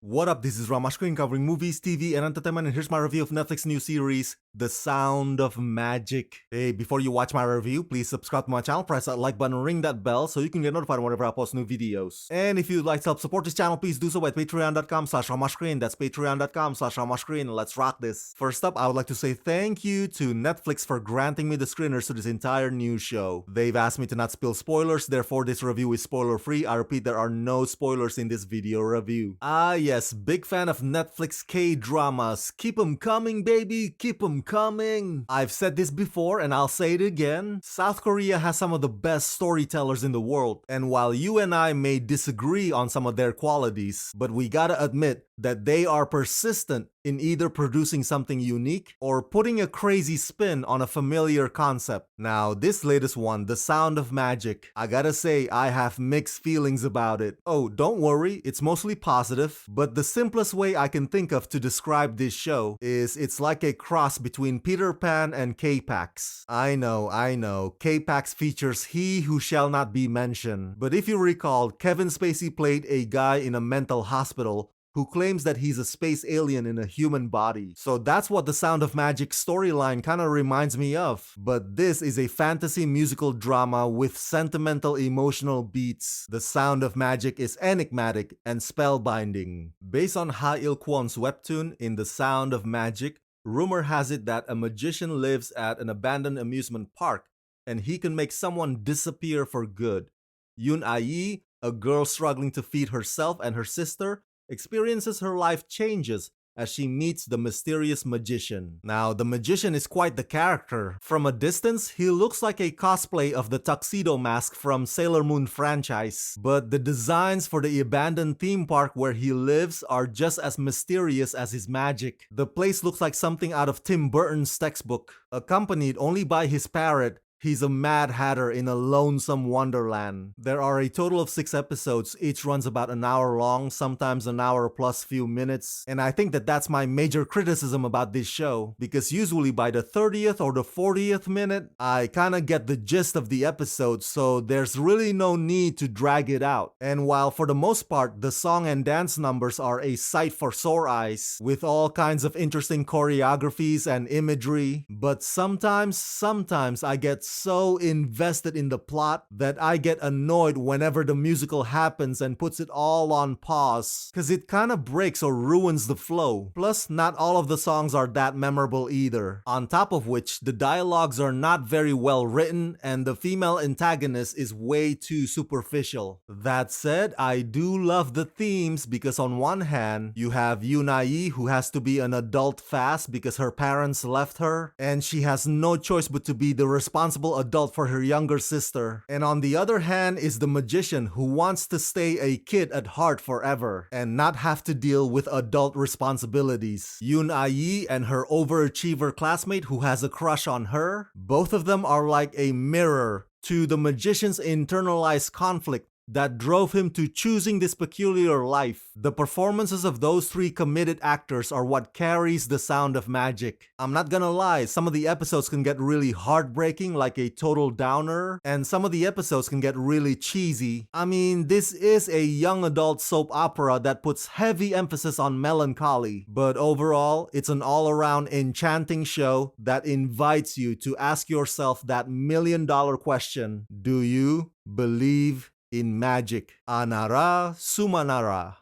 What up, this is Rama covering movies, TV, and entertainment, and here's my review of Netflix new series, The Sound of Magic. Hey, before you watch my review, please subscribe to my channel, press that like button, ring that bell so you can get notified whenever I post new videos. And if you'd like to help support this channel, please do so at patreon.com/ramascreen. That's patreon.com/ramascreen. Let's rock this. First up, I would like to say thank you to Netflix for granting me the screeners to this entire new show. They've asked me to not spill spoilers, therefore this review is spoiler free. I repeat, there are no spoilers in this video review. Yes, big fan of Netflix K-dramas. Keep 'em coming, baby, keep 'em coming. I've said this before and I'll say it again. South Korea has some of the best storytellers in the world, and while you and I may disagree on some of their qualities, but we gotta admit that they are persistent in either producing something unique or putting a crazy spin on a familiar concept. Now, this latest one, The Sound of Magic, I gotta say I have mixed feelings about it. Oh, don't worry, it's mostly positive, but the simplest way I can think of to describe this show is it's like a cross between Peter Pan and K-Pax. I know, K-Pax features He Who Shall Not Be Mentioned, but if you recall, Kevin Spacey played a guy in a mental hospital who claims that he's a space alien in a human body. So that's what the Sound of Magic storyline kinda reminds me of. But this is a fantasy musical drama with sentimental emotional beats. The Sound of Magic is enigmatic and spellbinding. Based on Ha Il-kwon's webtoon, in The Sound of Magic, rumor has it that a magician lives at an abandoned amusement park and he can make someone disappear for good. Yoon Ah-yi, a girl struggling to feed herself and her sister, experiences her life changes as she meets the mysterious magician. Now, the magician is quite the character. From a distance, he looks like a cosplay of the Tuxedo Mask from Sailor Moon franchise. But the designs for the abandoned theme park where he lives are just as mysterious as his magic. The place looks like something out of Tim Burton's textbook. Accompanied only by his parrot, he's a Mad Hatter in a lonesome wonderland. There are a total of 6 episodes, each runs about an hour long, sometimes an hour plus few minutes. And I think that that's my major criticism about this show, because usually by the 30th or the 40th minute, I kinda get the gist of the episode, so there's really no need to drag it out. And while for the most part, the song and dance numbers are a sight for sore eyes, with all kinds of interesting choreographies and imagery, but sometimes I get so invested in the plot that I get annoyed whenever the musical happens and puts it all on pause, cause it kinda breaks or ruins the flow. Plus, not all of the songs are that memorable either. On top of which, the dialogues are not very well written and the female antagonist is way too superficial. That said, I do love the themes because on one hand, you have Yoon Ah-yi who has to be an adult fast because her parents left her, and she has no choice but to be the responsible adult for her younger sister. And on the other hand is the magician who wants to stay a kid at heart forever and not have to deal with adult responsibilities. Yoon Ah-yi and her overachiever classmate who has a crush on her, both of them are like a mirror to the magician's internalized conflict that drove him to choosing this peculiar life. The performances of those 3 committed actors are what carries The Sound of Magic. I'm not gonna lie, some of the episodes can get really heartbreaking like a total downer, and some of the episodes can get really cheesy. I mean, this is a young adult soap opera that puts heavy emphasis on melancholy, but overall, it's an all-around enchanting show that invites you to ask yourself that million-dollar question: do you believe in magic? Anna라수마나라.